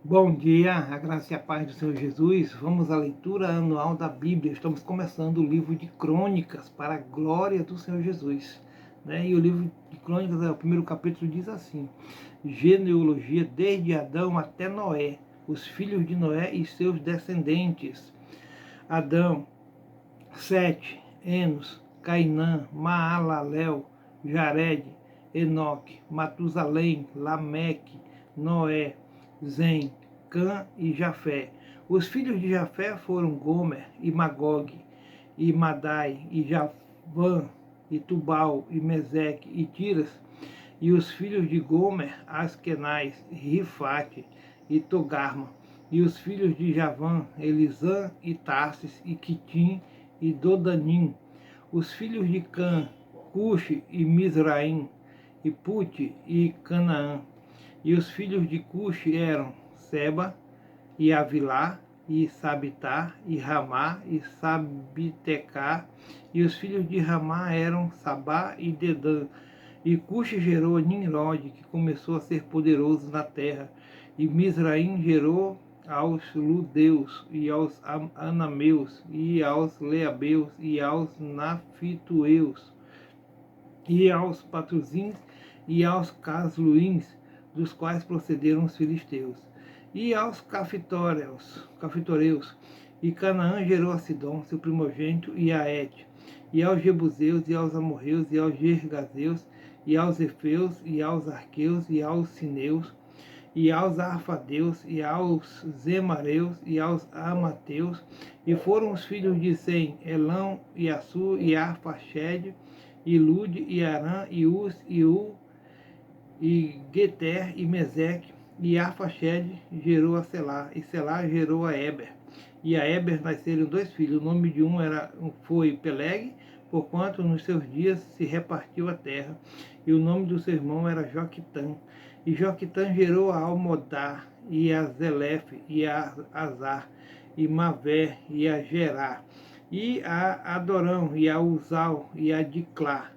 Bom dia, a graça e a paz do Senhor Jesus. Vamos à leitura anual da Bíblia. Estamos começando o livro de Crônicas para a glória do Senhor Jesus. E o livro de Crônicas, o primeiro capítulo diz assim: genealogia desde Adão até Noé, os filhos de Noé e seus descendentes. Adão, Sete, Enos, Cainã, Maalalel, Jared, Enoque, Matusalém, Lameque, Noé, Zem, Cã e Jafé. Os filhos de Jafé foram Gomer e Magog, e Madai, e Javã, e Tubal, e Meseque, e Tiras. E os filhos de Gomer, Askenaz, Rifate, e Togarma. E os filhos de Javã, Elisã, e Tarsis, e Quitim, e Dodanim. Os filhos de Cã, Cuxi e Mizraim, e Pute e Canaã. E os filhos de Cuxi eram Seba, e Avilá, e Sabitar, e Ramá, e Sabitecá. E os filhos de Ramá eram Sabá e Dedã. E Cuxi gerou Nimrod, que começou a ser poderoso na terra. E Mizraim gerou aos Ludeus, e aos Anameus, e aos Leabeus, e aos Nafitueus, e aos Patruzins, e aos Casluins, dos quais procederam os filisteus, e aos Cafitoreus. E Canaã gerou a Sidom, seu primogênito, e a Et, e aos Jebuseus, e aos Amorreus, e aos Gergazeus, e aos Efeus, e aos Arqueus, e aos Sineus, e aos Arfadeus, e aos Zemareus, e aos Amateus. E foram os filhos de Sem, Elão, e Assur, e Arfaxede, e Lude, e Arã, e Uz, e U, e Geter, e Meseque. E Arfaxede gerou a Selá, e Selá gerou a Eber. E a Eber nasceram dois filhos. O nome de um foi Peleg, porquanto nos seus dias se repartiu a terra. E o nome do seu irmão era Joquitã. E Joquitã gerou a Almodá, e a Zelefe, e a Azar, e Mavé, e a Gerá, e a Adorão, e a Uzal, e a Diclá,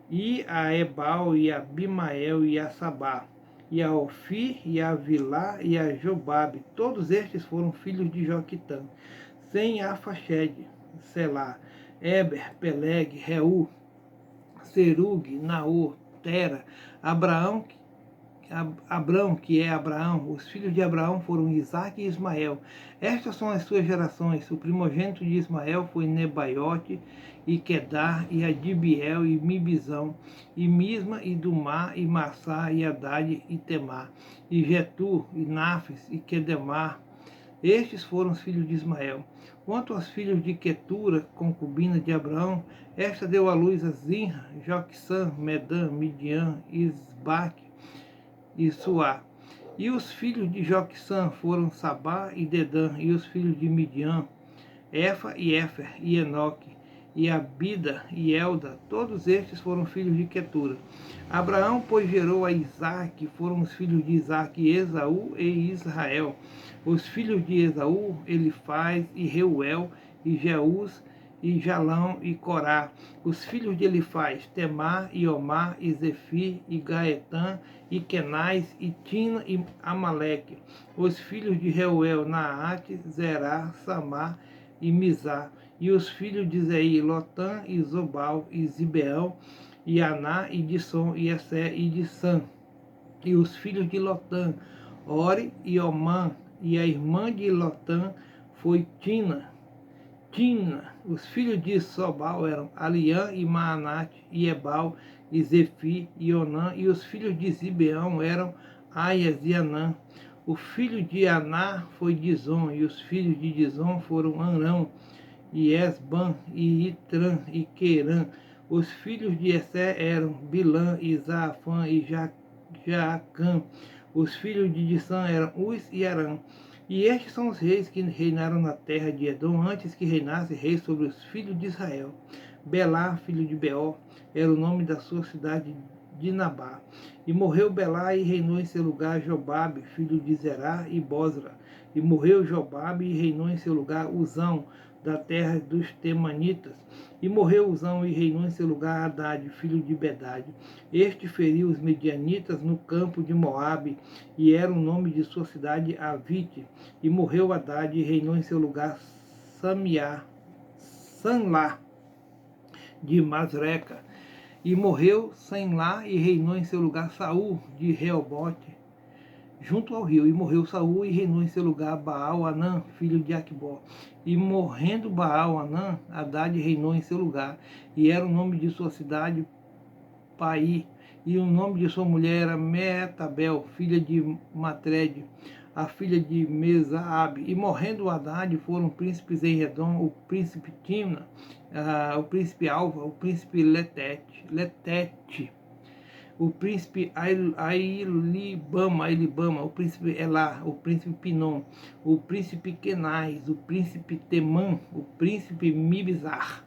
e a Ebal, e a Bimael, e a Sabá, e a Ofi, e a Vilá, e a Jobabe. Todos estes foram filhos de Joquitã. Sem Arfaxede, Selá, Eber, Peleg, Reu, Serug, Naor, Tera, Abraão, que é Abraão. Os filhos de Abraão foram Isaque e Ismael. Estas são as suas gerações. O primogênito de Ismael foi Nebaiote, e Quedar, e Adibiel, e Mibizão, e Misma, e Dumá, e Massá, e Haddad, e Temar, e Getur, e Nafes, e Quedemar. Estes foram os filhos de Ismael. Quanto aos filhos de Quetura, concubina de Abraão, esta deu à luz a Zinra, Joquissã, Medã, Midian, Isbaque e Suá. E os filhos de Joquissã foram Sabá e Dedã. E os filhos de Midian, Efa e Éfer, e Enoque, e Abida e Elda. Todos estes foram filhos de Quetura. Abraão, pois, gerou a Isaque. Foram os filhos de Isaque Esaú e Israel. Os filhos de Esaú, Elifaz e Reuel, e Jeús, e Jalão e Corá. Os filhos de Elifaz, Temar e Omar, e Zefir, e Gaetã, e Kenaz, e Tina, e Amaleque. Os filhos de Reuel, Naate, Zerá, Samar e Mizá. E os filhos de Zei, Lotã, e Zobal, e Zibeão, e Aná, e Disson, e Essé, e Dissã. E os filhos de Lotã, Ori e Omã. E a irmã de Lotã foi Tina. Os filhos de Sobal eram Aliã e Maanate, e Ebal, e Zefi, e Onã. E os filhos de Zibeão eram Aias e Anã. O filho de Aná foi Dizon, e os filhos de Dizon foram Anrão, e Esban, e Itrã, e Querã. Os filhos de Essé eram Bilã, e Zaafã, e Jaacã. Os filhos de Dissã eram Uz e Arã. E estes são os reis que reinaram na terra de Edom, antes que reinasse rei sobre os filhos de Israel. Belá, filho de Beó, era o nome da sua cidade de Nabá. E morreu Belá e reinou em seu lugar Jobabe, filho de Zerá e Bosra. E morreu Jobabe e reinou em seu lugar Uzão, da terra dos Temanitas. E morreu Uzão e reinou em seu lugar Haddad, filho de Bedade. Este feriu os medianitas no campo de Moabe, e era o nome de sua cidade Avite. E morreu Haddad e reinou em seu lugar Sanlá, de Masreca. E morreu Sanlá e reinou em seu lugar Saul, de Reobote, junto ao rio. E morreu Saul e reinou em seu lugar Baal-Anã, filho de Aqubor. E morrendo Baal-Anã, Haddad reinou em seu lugar. E era o nome de sua cidade Pai. E o nome de sua mulher era Meetabel, filha de Matred, a filha de Mesaabe. E morrendo Haddad, foram príncipes em Edom, o príncipe Timna, o príncipe Alva, o príncipe Letete, o príncipe Ailibama, o príncipe Elá, o príncipe Pinom, o príncipe Kenais, o príncipe Temã, o príncipe Mibzar,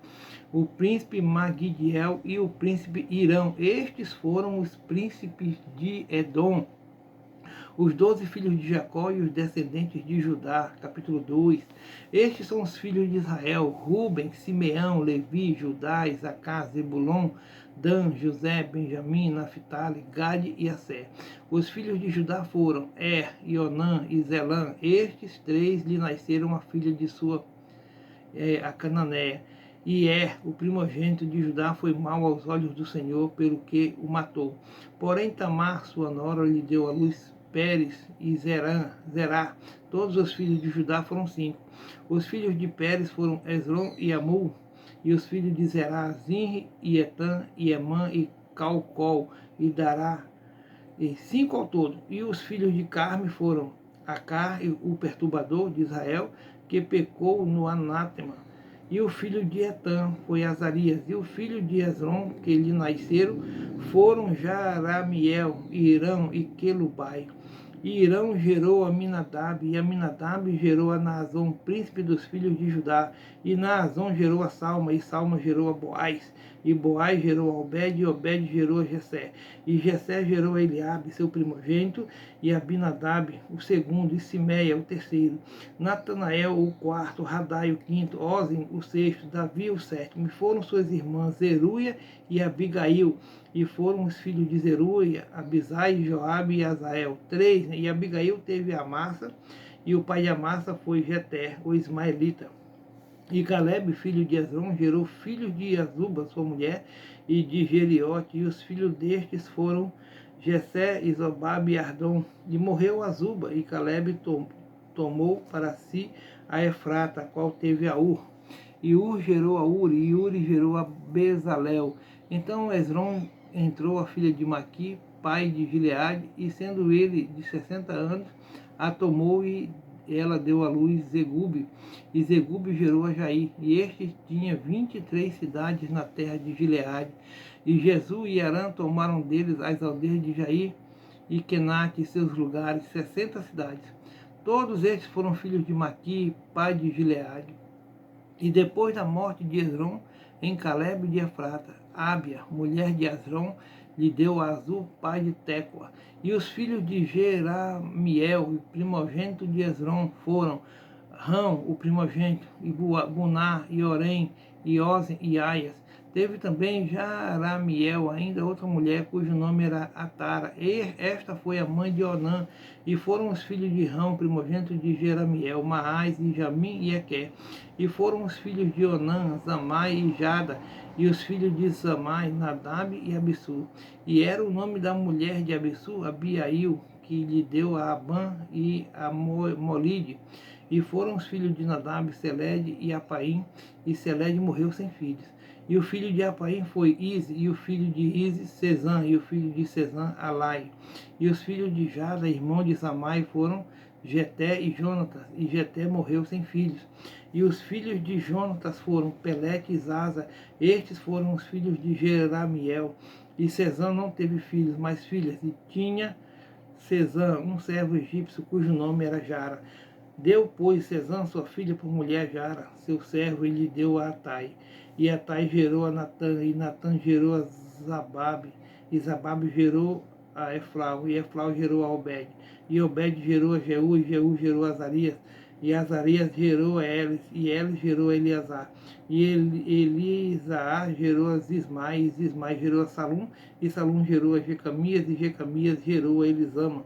o príncipe Magidiel e o príncipe Irão. Estes foram os príncipes de Edom. Os 12 filhos de Jacó e os descendentes de Judá, capítulo 2. Estes são os filhos de Israel: Ruben, Simeão, Levi, Judá, Isacar, Zebulon, Dan, José, Benjamim, Naphtali, Gade e Assé. Os filhos de Judá foram Ionã e Zelã. Estes três lhe nasceram a filha de sua, a Cananeia. E o primogênito de Judá, foi mau aos olhos do Senhor, pelo que o matou. Porém Tamar, sua nora, lhe deu à luz Pérez e Zerá. Todos os filhos de Judá foram 5. Os filhos de Pérez foram Esrom e Amul. E os filhos de Zerá, Zinri e Etã e Emã e Calcol e Dará, e 5 ao todo. E os filhos de Carme foram Acar, o perturbador de Israel, que pecou no anátema. E o filho de Etã foi Azarias. E o filho de Esrom, que lhe nasceram, foram Jaramiel, Irão e Quelubai. E Irão gerou Aminadab, e Aminadab gerou a Naazon, príncipe dos filhos de Judá. E Naazon gerou a Salma, e Salma gerou a Boaz. E Boaz gerou a Obed, e Obed gerou a Jessé. E Jessé gerou a Eliabe, seu primogênito, e Abinadab, o segundo, e Simeia, o terceiro. Natanael, o quarto, Radai, o quinto, Ozen, o sexto, Davi, o sétimo. E foram suas irmãs Zeruia e Abigail. E foram os filhos de Zeruia, Abisai, Joabe e Azael. 3. E Abigail teve Amassa, e o pai de Amassa foi Jeter, o ismaelita. E Caleb, filho de Esrom, gerou filhos de Azuba, sua mulher, e de Jeriote. E os filhos destes foram Jessé, Isobabe e Ardom. E morreu Azuba, e Caleb tomou para si a Efrata, a qual teve a Ur. E Ur gerou a Uri, e Uri gerou a Bezalel. Então Esrom entrou a filha de Maqui, pai de Gileade, e sendo ele de 60 anos, a tomou, e ela deu à luz Zegube, e Zegube gerou a Jair, e este tinha 23 cidades na terra de Gileade. E Jesus e Arã tomaram deles as aldeias de Jair e Kenate e seus lugares, 60 cidades. Todos estes foram filhos de Maqui, pai de Gileade. E depois da morte de Esrom, em Caleb de Efrata, Ábia, mulher de Esrom, lhe deu a Azul, pai de Tecoa. E os filhos de Jeramiel, primogênito de Esrom, foram Rão, o primogênito, e Buná, e Orém, e Ozen, e Aias. Teve também Jaramiel, ainda outra mulher, cujo nome era Atara. E esta foi a mãe de Onã. E foram os filhos de Rão, primogênito de Jeramiel, Maás, e Jamim e Equé. E foram os filhos de Onã, Zamai e Jada. E os filhos de Zamai, Nadab e Abissu. E era o nome da mulher de Abissu, Abiail, que lhe deu a Abã e a Molide. E foram os filhos de Nadab, Selede e Apaim. E Selede morreu sem filhos. E o filho de Apaim foi Ize, e o filho de Ize, Sezã, e o filho de Sezã, Alai. E os filhos de Jada, irmão de Samai, foram Jeté e Jonatas, e Jeté morreu sem filhos. E os filhos de Jonatas foram Pelete e Zaza. Estes foram os filhos de Jeramiel. E Sezã não teve filhos, mas filhas, e tinha Sezã um servo egípcio, cujo nome era Jara. Deu, pois, Sezã sua filha por mulher Jara, seu servo, e lhe deu a Atai. E Atai gerou a Natã, e Natã gerou a Zababe, e Zabab gerou a Eflau, e Eflau gerou a Obed, e Obed gerou a Jeú, e Jeú gerou a Azarias, e Azarias gerou a Elis, e Elis gerou a Eleazar, e Elisaar gerou a Zismai, e Zismai gerou a Salum, e Salum gerou a Jecamias, e Jecamias gerou a Elisama.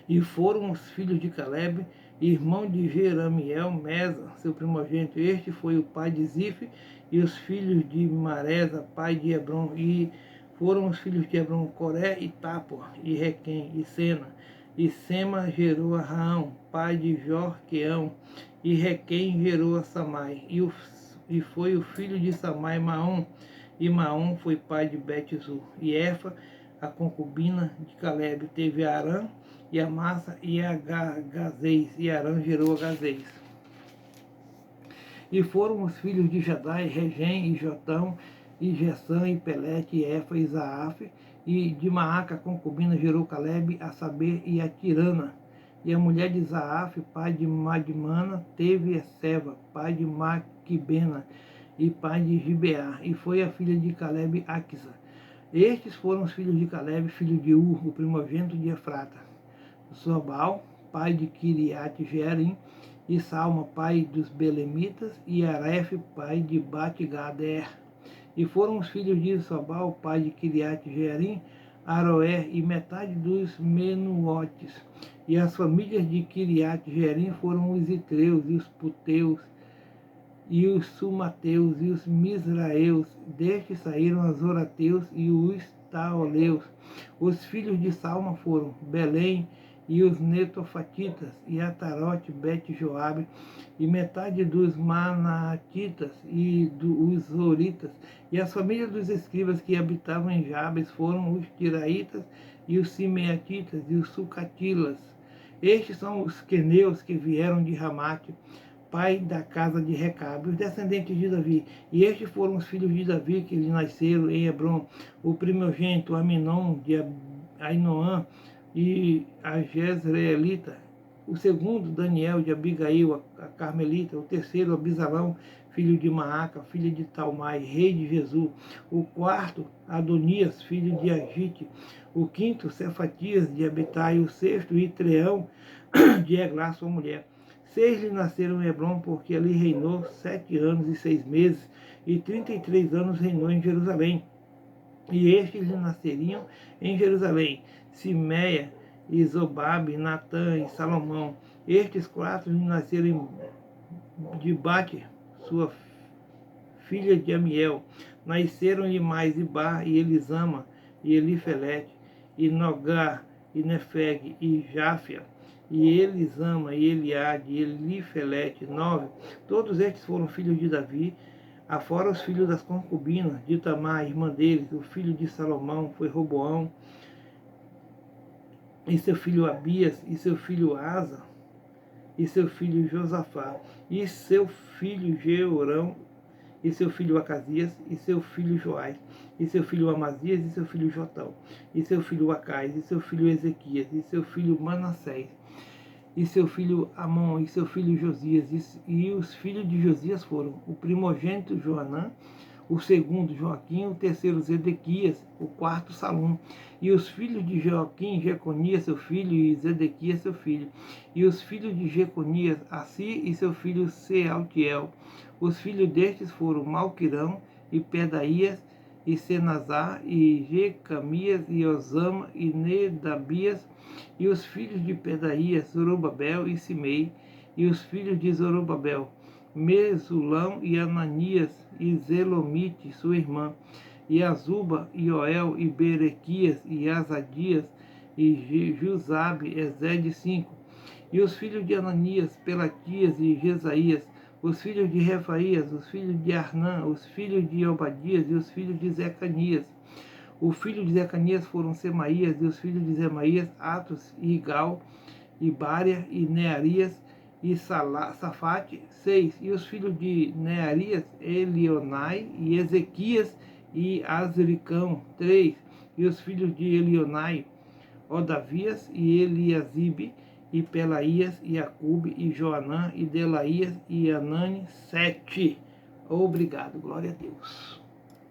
E foram os filhos de Caleb, irmão de Jeramiel, Mesa, seu primogênito. Este foi o pai de Zif, e os filhos de Maresa, pai de Hebron. E foram os filhos de Hebron, Coré e Tapor, e Requem, e Sena. E Sema gerou a Raão, pai de Jorqueão, e Requem gerou a Samai. E foi o filho de Samai, Maom, e Maom foi pai de Bet-Zur. E Efa, a concubina de Caleb, teve a Arã, e a Massa, e a Gazês, e Arã gerou a Gazês. E foram os filhos de Jadai, Regem, e Jotão, e Gessã, e Pelete, e Efa, e Zaaf, e de Maaca, a concubina, gerou Caleb, a saber, e a Tirana. E a mulher de Zaaf, pai de Madmana, teve Seva, pai de Maquibena, e pai de Gibeá, e foi a filha de Caleb, Aquisa. Estes foram os filhos de Caleb, filho de Ur, o primogênito de Efrata. Sobal, pai de Kiriat Jearim, e Salma, pai dos Belemitas, e Aref, pai de Bat-Gader. E foram os filhos de Sobal, pai de Kiriat Jearim, Aroé, e metade dos Menuotes. E as famílias de Kiriat Jearim foram os Itreus, e os Puteus, e os Sumateus, e os Misraeus. Destes saíram os Orateus e os Taoleus. Os filhos de Salma foram Belém, e os Netofatitas, e Atarote, Bet-Joabe, e metade dos Manatitas, e os Zoritas. E as famílias dos escribas que habitavam em Jabes foram os Tiraitas, e os Simeatitas, e os Sucatilas. Estes são os queneus que vieram de Ramate, pai da casa de Recabe, os descendentes de Davi. E estes foram os filhos de Davi que lhe nasceram em Hebron: o primogênito Aminon de Ainoã, e a Jezreelita; o segundo, Daniel de Abigail, a Carmelita; o terceiro, Abisalão, filho de Maaca, filho de Talmai, rei de Jesus; o quarto, Adonias, filho de Agite; o quinto, Cefatias de Abitai; o sexto, Itreão de Eglá, sua mulher. 6 lhe nasceram em Hebron, porque ali reinou 7 anos e 6 meses, e 33 anos reinou em Jerusalém. E estes lhe nasceriam em Jerusalém: Simeia, e Zobabe, Natã e Salomão. Estes 4 lhe nasceram de Bate, sua filha de Amiel. Nasceram-lhe mais Ibar, e Elisama, e Elifelete, e Nogar, e Nefeg, e Jáfia, e Elisama, e Eliade, e Elifelete, 9. Todos estes foram filhos de Davi, afora os filhos das concubinas de Tamar, irmã deles. O filho de Salomão foi Roboão, e seu filho Abias, e seu filho Asa, e seu filho Josafá, e seu filho Jeorão, e seu filho Acasias, e seu filho Joás, e seu filho Amazias, e seu filho Jotão, e seu filho Acais, e seu filho Ezequias, e seu filho Manassés, e seu filho Amon, e seu filho Josias. E os filhos de Josias foram o primogênito Joanã, o segundo Joaquim, o terceiro Zedequias, o quarto Salum. E os filhos de Joaquim, Jeconias, seu filho, e Zedequias, seu filho. E os filhos de Jeconias, Assi e seu filho Sealtiel. Os filhos destes foram Malquirão, e Pedaías, e Senazar, e Jecamias, e Osama, e Nedabias. E os filhos de Pedaías, Zorobabel e Simei. E os filhos de Zorobabel, Mesulão e Ananias, e Zelomite, sua irmã, e Azuba, e Joel, e Berequias, e Azadias, e Jusabe, Ezede, 5. E os filhos de Ananias, Pelatias e Jesaías, os filhos de Refaías, os filhos de Arnã, os filhos de Obadias, e os filhos de Zecanias. O filho de Zecanias foram Semaías, e os filhos de Semaías, Atos, e Igal, e Bária, e Nearias, e Safate, 6. E os filhos de Nearias, Elionai, e Ezequias, e Azricão, 3. E os filhos de Elionai, Odavias, e Eliasibe, e Pelaías, e Acube, e Joanã, e Delaías, e Anani, 7. Obrigado, glória a Deus.